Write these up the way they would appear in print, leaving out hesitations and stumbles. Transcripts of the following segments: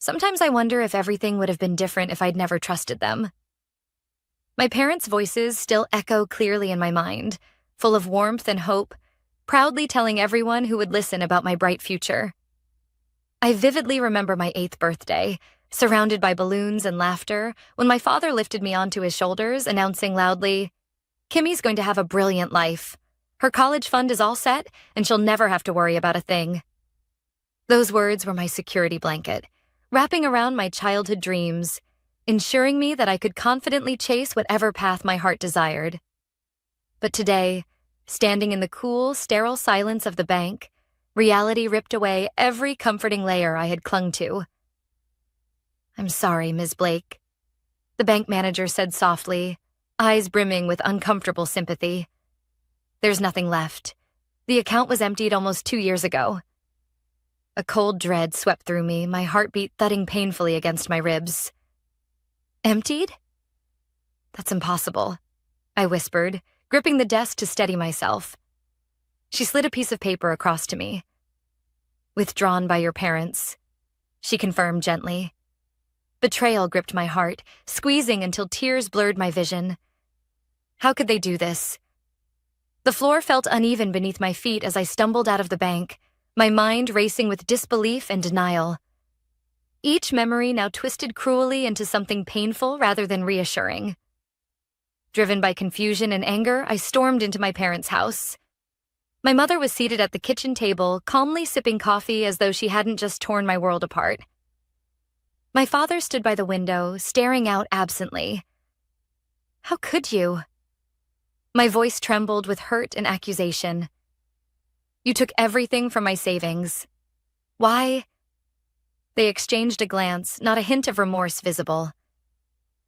Sometimes I wonder if everything would have been different if I'd never trusted them. My parents' voices still echo clearly in my mind, full of warmth and hope, proudly telling everyone who would listen about my bright future. I vividly remember my 8th birthday, surrounded by balloons and laughter, when my father lifted me onto his shoulders, announcing loudly, "Kimmy's going to have a brilliant life. Her college fund is all set, and she'll never have to worry about a thing." Those words were my security blanket, wrapping around my childhood dreams, ensuring me that I could confidently chase whatever path my heart desired. But today, standing in the cool, sterile silence of the bank, reality ripped away every comforting layer I had clung to. "I'm sorry, Ms. Blake," the bank manager said softly, eyes brimming with uncomfortable sympathy. "There's nothing left. The account was emptied almost 2 years ago." A cold dread swept through me, my heartbeat thudding painfully against my ribs. "Emptied?" "That's impossible," I whispered, gripping the desk to steady myself. She slid a piece of paper across to me. "Withdrawn by your parents," she confirmed gently. Betrayal gripped my heart, squeezing until tears blurred my vision. How could they do this? The floor felt uneven beneath my feet as I stumbled out of the bank, my mind racing with disbelief and denial. Each memory now twisted cruelly into something painful rather than reassuring. Driven by confusion and anger, I stormed into my parents' house. My mother was seated at the kitchen table, calmly sipping coffee as though she hadn't just torn my world apart. My father stood by the window, staring out absently. "How could you?" My voice trembled with hurt and accusation. "You took everything from my savings. Why?" They exchanged a glance, not a hint of remorse visible.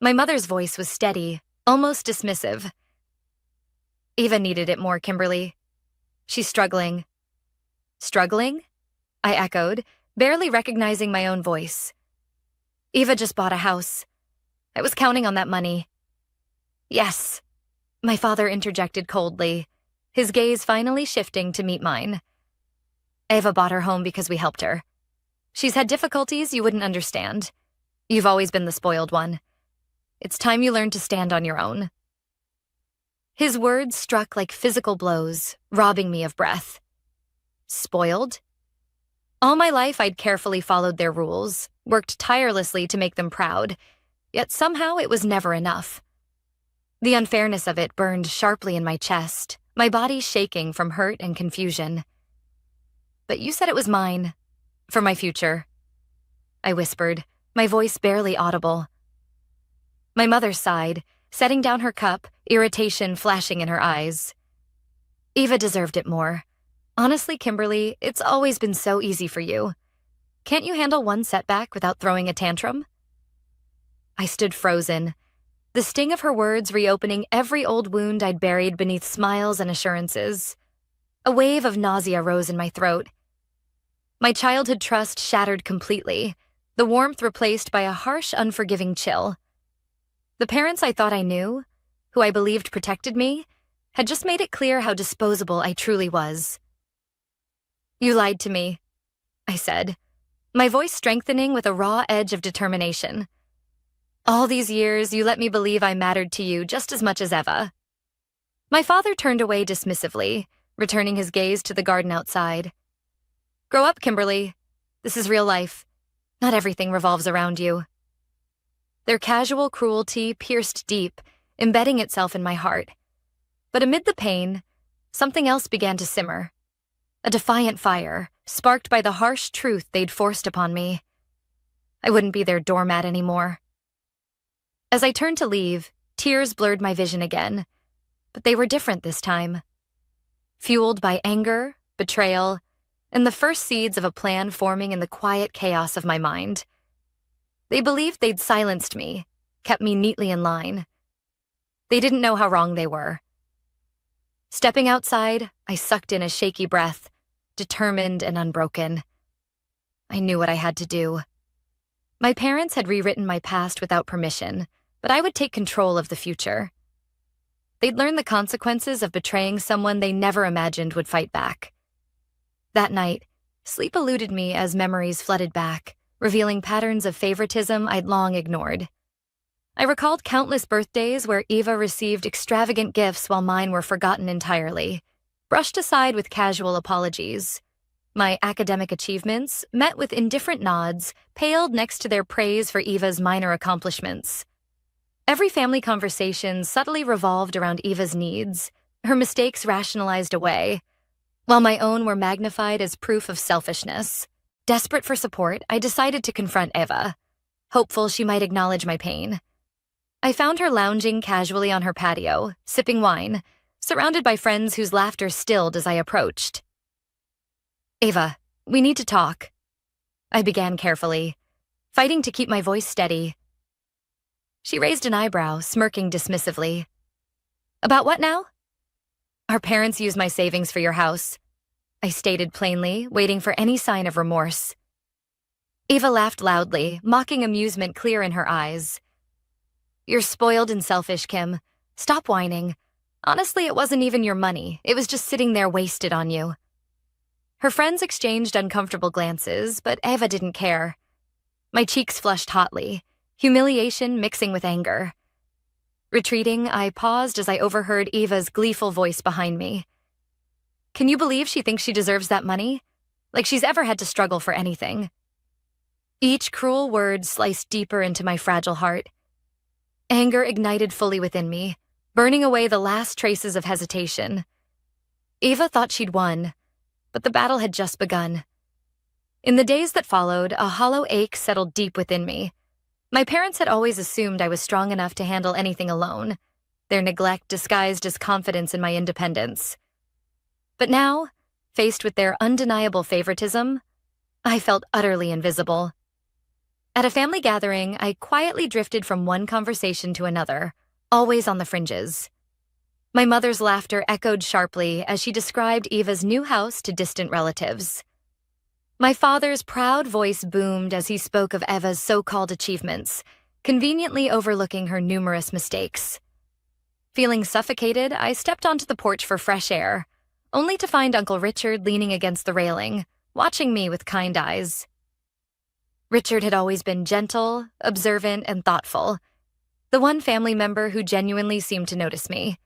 My mother's voice was steady, almost dismissive. "Eva needed it more, Kimberly. She's struggling." "Struggling?" I echoed, barely recognizing my own voice. "Eva just bought a house. I was counting on that money." "Yes," my father interjected coldly, his gaze finally shifting to meet mine. "Eva bought her home because we helped her. She's had difficulties you wouldn't understand. You've always been the spoiled one. It's time you learned to stand on your own." His words struck like physical blows, robbing me of breath. Spoiled? All my life I'd carefully followed their rules, worked tirelessly to make them proud, yet somehow it was never enough. The unfairness of it burned sharply in my chest, my body shaking from hurt and confusion. "But you said it was mine, for my future," I whispered, my voice barely audible. My mother sighed, setting down her cup, irritation flashing in her eyes. "Eva deserved it more. Honestly, Kimberly, it's always been so easy for you. Can't you handle one setback without throwing a tantrum?" I stood frozen, the sting of her words reopening every old wound I'd buried beneath smiles and assurances. A wave of nausea rose in my throat. My childhood trust shattered completely, the warmth replaced by a harsh, unforgiving chill. The parents I thought I knew, who I believed protected me, had just made it clear how disposable I truly was. "You lied to me," I said, my voice strengthening with a raw edge of determination. "All these years, you let me believe I mattered to you just as much as Eva." My father turned away dismissively, returning his gaze to the garden outside. "Grow up, Kimberly. This is real life. Not everything revolves around you." Their casual cruelty pierced deep, embedding itself in my heart. But amid the pain, something else began to simmer. A defiant fire, sparked by the harsh truth they'd forced upon me. I wouldn't be their doormat anymore. As I turned to leave, tears blurred my vision again, but they were different this time. Fueled by anger, betrayal, and the first seeds of a plan forming in the quiet chaos of my mind. They believed they'd silenced me, kept me neatly in line. They didn't know how wrong they were. Stepping outside, I sucked in a shaky breath, determined and unbroken. I knew what I had to do. My parents had rewritten my past without permission, but I would take control of the future. They'd learn the consequences of betraying someone they never imagined would fight back. That night, sleep eluded me as memories flooded back, revealing patterns of favoritism I'd long ignored. I recalled countless birthdays where Eva received extravagant gifts while mine were forgotten entirely, brushed aside with casual apologies. My academic achievements, met with indifferent nods, paled next to their praise for Eva's minor accomplishments. Every family conversation subtly revolved around Eva's needs, her mistakes rationalized away, while my own were magnified as proof of selfishness. Desperate for support, I decided to confront Eva, hopeful she might acknowledge my pain. I found her lounging casually on her patio, sipping wine, surrounded by friends whose laughter stilled as I approached. "Eva, we need to talk," I began carefully, fighting to keep my voice steady. She raised an eyebrow, smirking dismissively. "About what now?" "Our parents used my savings for your house," I stated plainly, waiting for any sign of remorse. Eva laughed loudly, mocking amusement clear in her eyes. "You're spoiled and selfish, Kim. Stop whining. Honestly, it wasn't even your money. It was just sitting there wasted on you." Her friends exchanged uncomfortable glances, but Eva didn't care. My cheeks flushed hotly, humiliation mixing with anger. Retreating, I paused as I overheard Eva's gleeful voice behind me. "Can you believe she thinks she deserves that money? Like she's ever had to struggle for anything." Each cruel word sliced deeper into my fragile heart. Anger ignited fully within me, burning away the last traces of hesitation. Eva thought she'd won, but the battle had just begun. In the days that followed, a hollow ache settled deep within me. My parents had always assumed I was strong enough to handle anything alone, their neglect disguised as confidence in my independence. But now, faced with their undeniable favoritism, I felt utterly invisible. At a family gathering, I quietly drifted from one conversation to another, always on the fringes. My mother's laughter echoed sharply as she described Eva's new house to distant relatives. My father's proud voice boomed as he spoke of Eva's so-called achievements, conveniently overlooking her numerous mistakes. Feeling suffocated, I stepped onto the porch for fresh air, only to find Uncle Richard leaning against the railing, watching me with kind eyes. Richard had always been gentle, observant, and thoughtful, the one family member who genuinely seemed to notice me.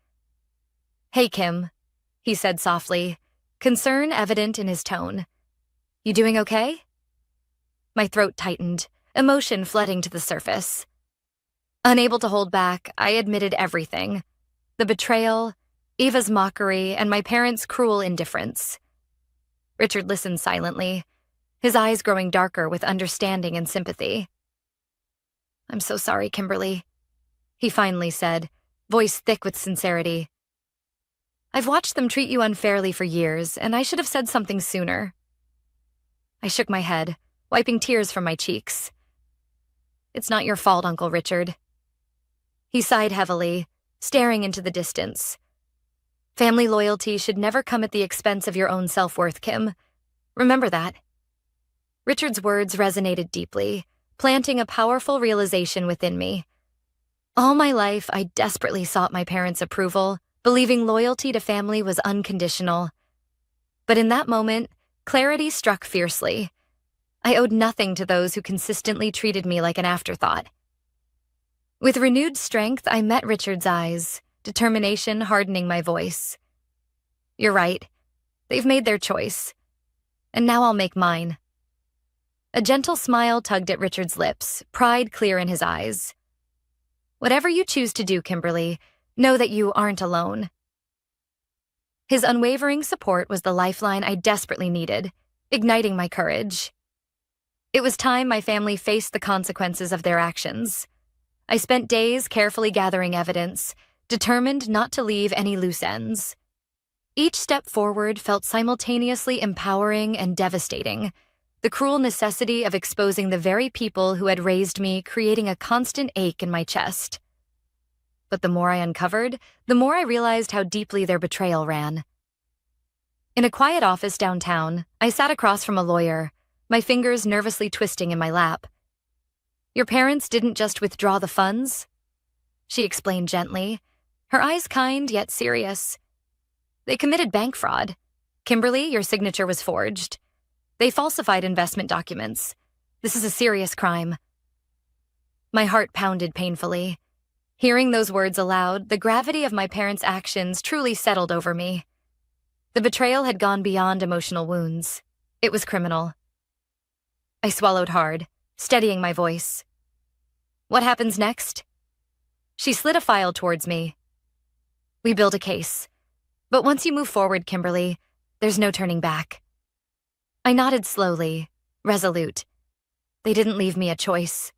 "Hey, Kim," he said softly, concern evident in his tone. "You doing okay?" My throat tightened, emotion flooding to the surface. Unable to hold back, I admitted everything: the betrayal, Eva's mockery, and my parents' cruel indifference. Richard listened silently, his eyes growing darker with understanding and sympathy. "I'm so sorry, Kimberly," he finally said, voice thick with sincerity. "I've watched them treat you unfairly for years, and I should have said something sooner." I shook my head, wiping tears from my cheeks. "It's not your fault, Uncle Richard." He sighed heavily, staring into the distance. "Family loyalty should never come at the expense of your own self-worth, Kim. Remember that." Richard's words resonated deeply, planting a powerful realization within me. All my life, I desperately sought my parents' approval, believing loyalty to family was unconditional. But in that moment, clarity struck fiercely. I owed nothing to those who consistently treated me like an afterthought. With renewed strength, I met Richard's eyes, determination hardening my voice. "You're right. They've made their choice. And now I'll make mine." A gentle smile tugged at Richard's lips, pride clear in his eyes. "Whatever you choose to do, Kimberly, know that you aren't alone." His unwavering support was the lifeline I desperately needed, igniting my courage. It was time my family faced the consequences of their actions. I spent days carefully gathering evidence, determined not to leave any loose ends. Each step forward felt simultaneously empowering and devastating, the cruel necessity of exposing the very people who had raised me creating a constant ache in my chest. But the more I uncovered, the more I realized how deeply their betrayal ran. In a quiet office downtown, I sat across from a lawyer, my fingers nervously twisting in my lap. "Your parents didn't just withdraw the funds," she explained gently, her eyes kind yet serious. "They committed bank fraud. Kimberly, your signature was forged. They falsified investment documents. This is a serious crime. My heart pounded painfully. Hearing those words aloud, the gravity of my parents' actions truly settled over me. The betrayal had gone beyond emotional wounds. It was criminal. I swallowed hard, steadying my voice. What happens next? She slid a file towards me. We build a case. But once you move forward, Kimberly, there's no turning back. I nodded slowly, resolute. They didn't leave me a choice.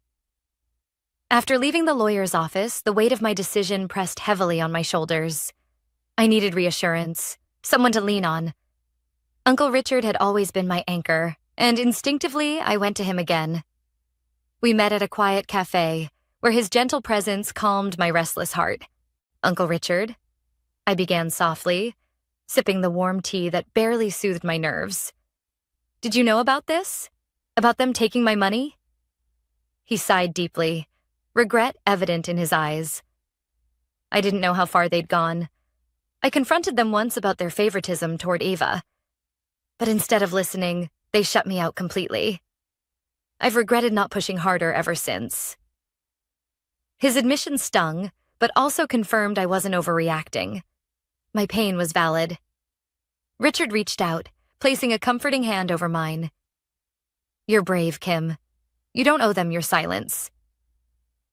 After leaving the lawyer's office, the weight of my decision pressed heavily on my shoulders. I needed reassurance, someone to lean on. Uncle Richard had always been my anchor, and instinctively I went to him again. We met at a quiet cafe, where his gentle presence calmed my restless heart. Uncle Richard, I began softly, sipping the warm tea that barely soothed my nerves. Did you know about this? About them taking my money? He sighed deeply, regret evident in his eyes. I didn't know how far they'd gone. I confronted them once about their favoritism toward Eva. But instead of listening, they shut me out completely. I've regretted not pushing harder ever since. His admission stung, but also confirmed I wasn't overreacting. My pain was valid. Richard reached out, placing a comforting hand over mine. You're brave, Kim. You don't owe them your silence.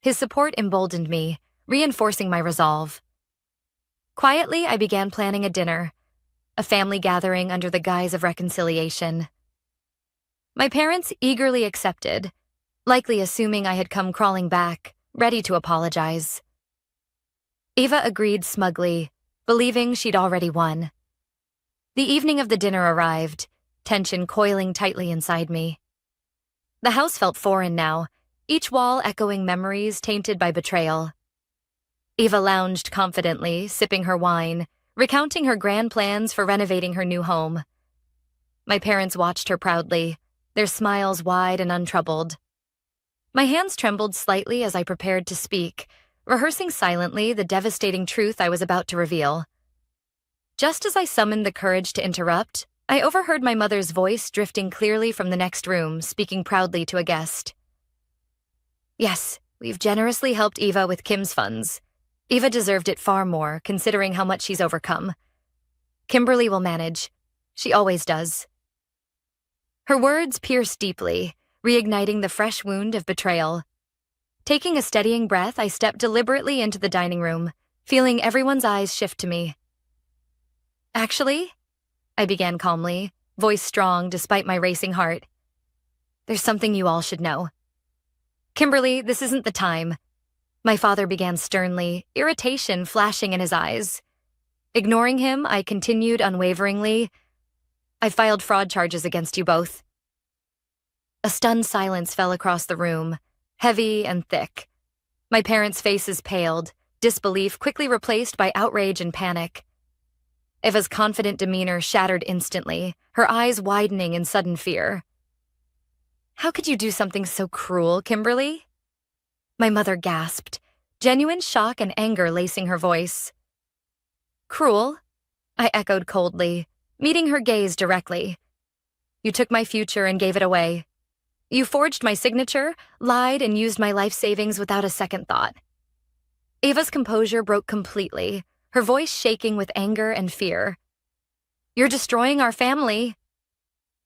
His support emboldened me, reinforcing my resolve. Quietly, I began planning a dinner, a family gathering under the guise of reconciliation. My parents eagerly accepted, likely assuming I had come crawling back, ready to apologize. Eva agreed smugly, believing she'd already won. The evening of the dinner arrived, tension coiling tightly inside me. The house felt foreign now, each wall echoing memories tainted by betrayal. Eva lounged confidently, sipping her wine, recounting her grand plans for renovating her new home. My parents watched her proudly, their smiles wide and untroubled. My hands trembled slightly as I prepared to speak, rehearsing silently the devastating truth I was about to reveal. Just as I summoned the courage to interrupt, I overheard my mother's voice drifting clearly from the next room, speaking proudly to a guest. Yes, we've generously helped Eva with Kim's funds. Eva deserved it far more, considering how much she's overcome. Kimberly will manage. She always does. Her words pierced deeply, reigniting the fresh wound of betrayal. Taking a steadying breath, I stepped deliberately into the dining room, feeling everyone's eyes shift to me. Actually, I began calmly, voice strong despite my racing heart. There's something you all should know. Kimberly, this isn't the time. My father began sternly, irritation flashing in his eyes. Ignoring him, I continued unwaveringly. I filed fraud charges against you both. A stunned silence fell across the room, heavy and thick. My parents' faces paled, disbelief quickly replaced by outrage and panic. Eva's confident demeanor shattered instantly, her eyes widening in sudden fear. How could you do something so cruel, Kimberly? My mother gasped, genuine shock and anger lacing her voice. Cruel? I echoed coldly, meeting her gaze directly. You took my future and gave it away. You forged my signature, lied, and used my life savings without a second thought. Eva's composure broke completely, her voice shaking with anger and fear. You're destroying our family.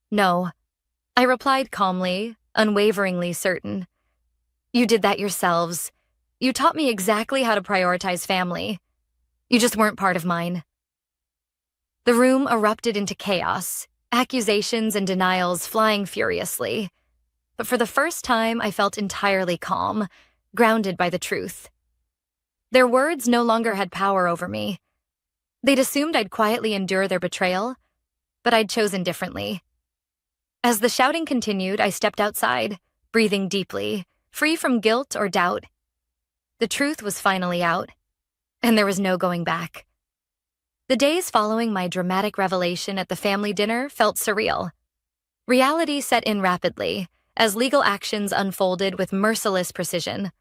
No, I replied calmly, unwaveringly certain. You did that yourselves. You taught me exactly how to prioritize family. You just weren't part of mine. The room erupted into chaos, accusations and denials flying furiously. But for the first time, I felt entirely calm, grounded by the truth. Their words no longer had power over me. They'd assumed I'd quietly endure their betrayal, but I'd chosen differently. As the shouting continued, I stepped outside, breathing deeply, free from guilt or doubt. The truth was finally out, and there was no going back. The days following my dramatic revelation at the family dinner felt surreal. Reality set in rapidly, as legal actions unfolded with merciless precision.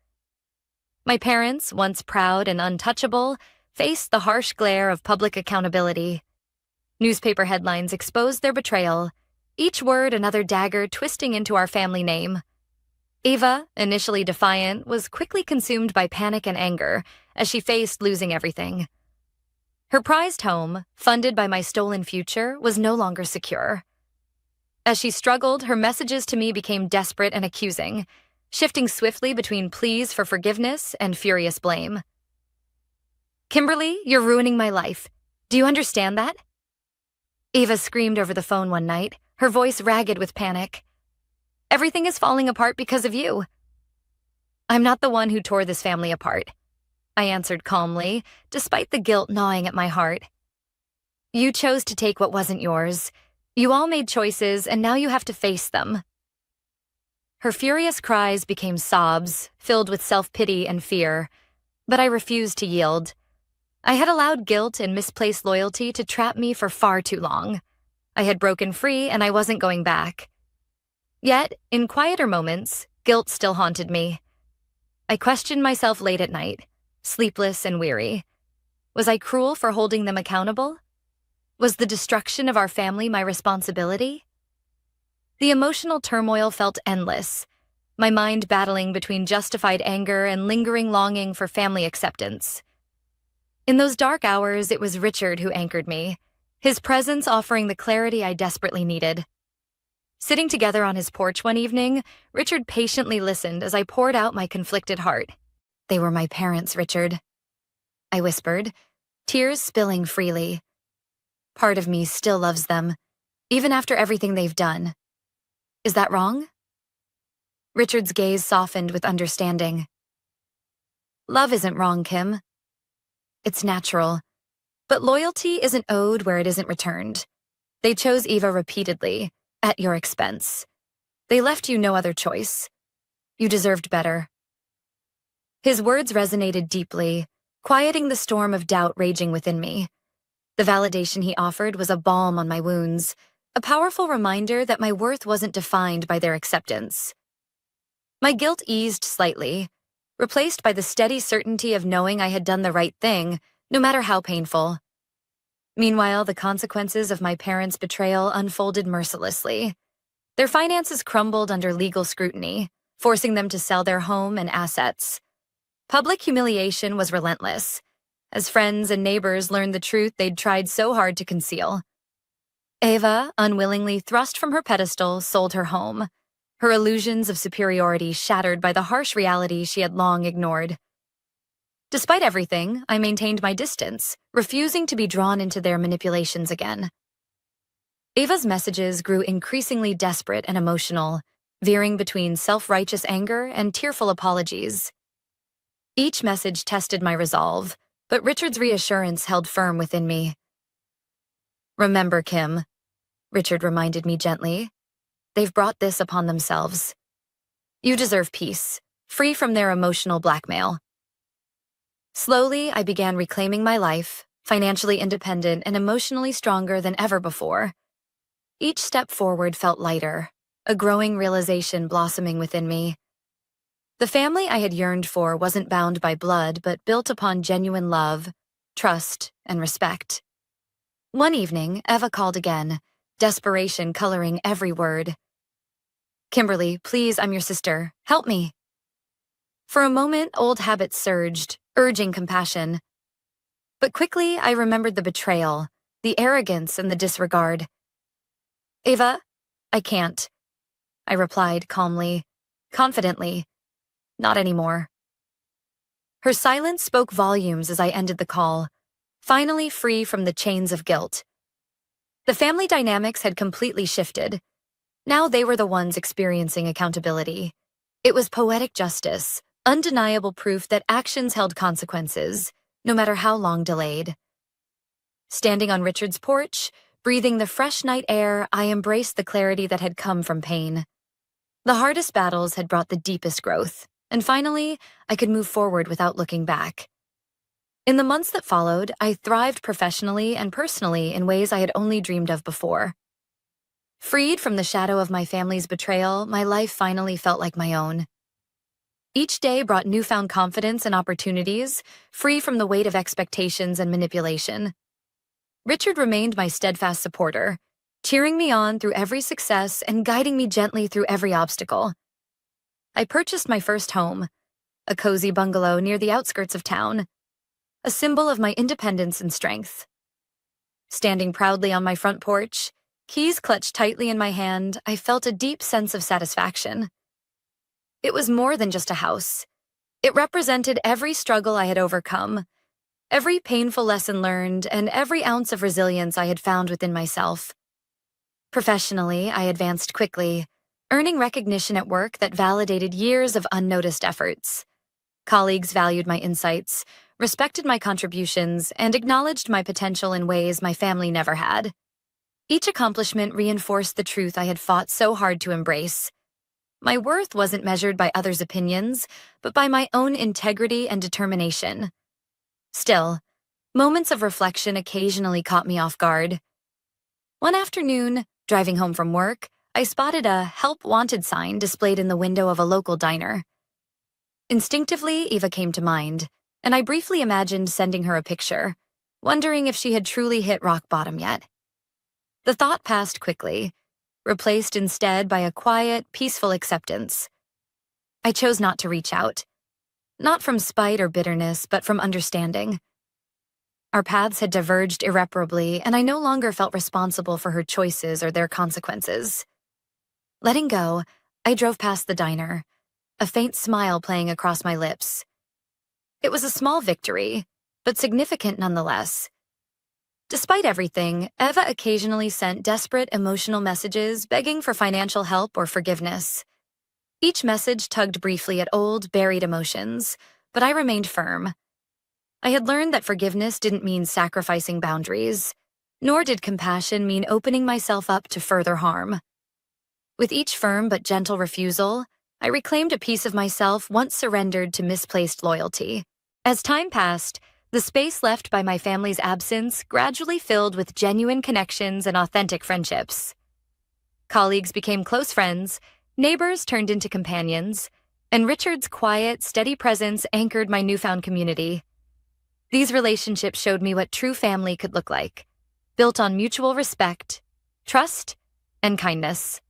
My parents, once proud and untouchable, faced the harsh glare of public accountability. Newspaper headlines exposed their betrayal, each word another dagger twisting into our family name. Eva, initially defiant, was quickly consumed by panic and anger as she faced losing everything. Her prized home, funded by my stolen future, was no longer secure. As she struggled, her messages to me became desperate and accusing, shifting swiftly between pleas for forgiveness and furious blame. "Kimberly, you're ruining my life. Do you understand that?" Eva screamed over the phone one night, her voice ragged with panic. "Everything is falling apart because of you." "I'm not the one who tore this family apart," I answered calmly, despite the guilt gnawing at my heart. "You chose to take what wasn't yours. You all made choices, and now you have to face them." Her furious cries became sobs, filled with self-pity and fear, but I refused to yield. I had allowed guilt and misplaced loyalty to trap me for far too long. I had broken free, and I wasn't going back. Yet, in quieter moments, guilt still haunted me. I questioned myself late at night, sleepless and weary. Was I cruel for holding them accountable? Was the destruction of our family my responsibility? The emotional turmoil felt endless, my mind battling between justified anger and lingering longing for family acceptance. In those dark hours, it was Richard who anchored me, his presence offering the clarity I desperately needed. Sitting together on his porch one evening, Richard patiently listened as I poured out my conflicted heart. "They were my parents, Richard," I whispered, tears spilling freely. "Part of me still loves them, even after everything they've done. Is that wrong?" Richard's gaze softened with understanding. "Love isn't wrong, Kim. It's natural. But loyalty isn't owed where it isn't returned. They chose Eva repeatedly, at your expense. They left you no other choice. You deserved better." His words resonated deeply, quieting the storm of doubt raging within me. The validation he offered was a balm on my wounds, a powerful reminder that my worth wasn't defined by their acceptance. My guilt eased slightly, replaced by the steady certainty of knowing I had done the right thing, no matter how painful. Meanwhile, the consequences of my parents' betrayal unfolded mercilessly. Their finances crumbled under legal scrutiny, forcing them to sell their home and assets. Public humiliation was relentless, as friends and neighbors learned the truth they'd tried so hard to conceal. Eva, unwillingly thrust from her pedestal, sold her home, her illusions of superiority shattered by the harsh reality she had long ignored. Despite everything, I maintained my distance, refusing to be drawn into their manipulations again. Eva's messages grew increasingly desperate and emotional, veering between self-righteous anger and tearful apologies. Each message tested my resolve, but Richard's reassurance held firm within me. "Remember, Kim," Richard reminded me gently, "they've brought this upon themselves. You deserve peace, free from their emotional blackmail." Slowly, I began reclaiming my life, financially independent and emotionally stronger than ever before. Each step forward felt lighter, a growing realization blossoming within me. The family I had yearned for wasn't bound by blood, but built upon genuine love, trust, and respect. One evening, Eva called again, desperation coloring every word. "Kimberly, please, I'm your sister. Help me." For a moment, old habits surged, urging compassion. But quickly, I remembered the betrayal, the arrogance, and the disregard. "Eva, I can't," I replied calmly, confidently. "Not anymore." Her silence spoke volumes as I ended the call, finally free from the chains of guilt. The family dynamics had completely shifted. Now they were the ones experiencing accountability. It was poetic justice, undeniable proof that actions held consequences, no matter how long delayed. Standing on Richard's porch, breathing the fresh night air, I embraced the clarity that had come from pain. The hardest battles had brought the deepest growth, and finally, I could move forward without looking back. In the months that followed, I thrived professionally and personally in ways I had only dreamed of before. Freed from the shadow of my family's betrayal, my life finally felt like my own. Each day brought newfound confidence and opportunities, free from the weight of expectations and manipulation. Richard remained my steadfast supporter, cheering me on through every success and guiding me gently through every obstacle. I purchased my first home, a cozy bungalow near the outskirts of town, a symbol of my independence and strength. Standing proudly on my front porch, keys clutched tightly in my hand, I felt a deep sense of satisfaction. It was more than just a house. It represented every struggle I had overcome, every painful lesson learned, and every ounce of resilience I had found within myself. Professionally, I advanced quickly, earning recognition at work that validated years of unnoticed efforts. Colleagues valued my insights, respected my contributions, and acknowledged my potential in ways my family never had. Each accomplishment reinforced the truth I had fought so hard to embrace. My worth wasn't measured by others' opinions, but by my own integrity and determination. Still, moments of reflection occasionally caught me off guard. One afternoon, driving home from work, I spotted a "Help Wanted" sign displayed in the window of a local diner. Instinctively, Eva came to mind, and I briefly imagined sending her a picture, wondering if she had truly hit rock bottom yet. The thought passed quickly, replaced instead by a quiet, peaceful acceptance. I chose not to reach out, not from spite or bitterness, but from understanding. Our paths had diverged irreparably, and I no longer felt responsible for her choices or their consequences. Letting go, I drove past the diner, a faint smile playing across my lips. It was a small victory, but significant nonetheless. Despite everything, Eva occasionally sent desperate emotional messages begging for financial help or forgiveness. Each message tugged briefly at old, buried emotions, but I remained firm. I had learned that forgiveness didn't mean sacrificing boundaries, nor did compassion mean opening myself up to further harm. With each firm but gentle refusal, I reclaimed a piece of myself once surrendered to misplaced loyalty. As time passed, the space left by my family's absence gradually filled with genuine connections and authentic friendships. Colleagues became close friends, neighbors turned into companions, and Richard's quiet, steady presence anchored my newfound community. These relationships showed me what true family could look like, built on mutual respect, trust, and kindness.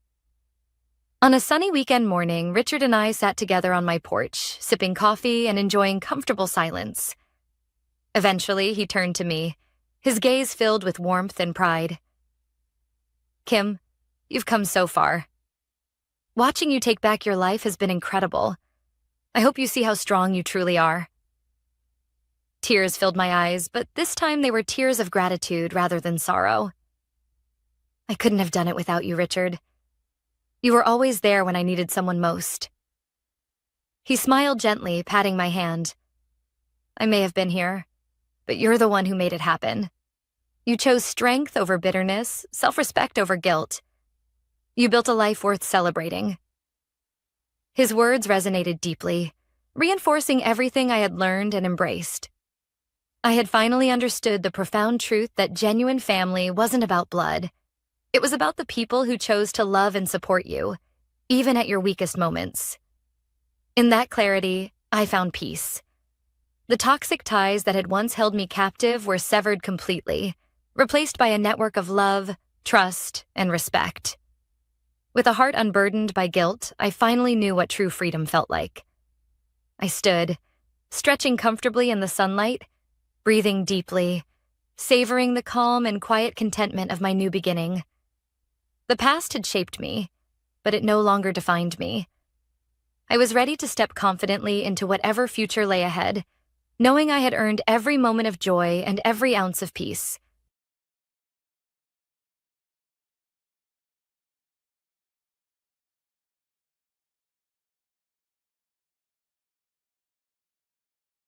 On a sunny weekend morning, Richard and I sat together on my porch, sipping coffee and enjoying comfortable silence. Eventually, he turned to me, his gaze filled with warmth and pride. "Kim, you've come so far. Watching you take back your life has been incredible. I hope you see how strong you truly are." Tears filled my eyes, but this time they were tears of gratitude rather than sorrow. "I couldn't have done it without you, Richard. You were always there when I needed someone most." He smiled gently, patting my hand. "I may have been here, but you're the one who made it happen. You chose strength over bitterness, self-respect over guilt. You built a life worth celebrating." His words resonated deeply, reinforcing everything I had learned and embraced. I had finally understood the profound truth that genuine family wasn't about blood. It was about the people who chose to love and support you, even at your weakest moments. In that clarity, I found peace. The toxic ties that had once held me captive were severed completely, replaced by a network of love, trust, and respect. With a heart unburdened by guilt, I finally knew what true freedom felt like. I stood, stretching comfortably in the sunlight, breathing deeply, savoring the calm and quiet contentment of my new beginning. The past had shaped me, but it no longer defined me. I was ready to step confidently into whatever future lay ahead, knowing I had earned every moment of joy and every ounce of peace.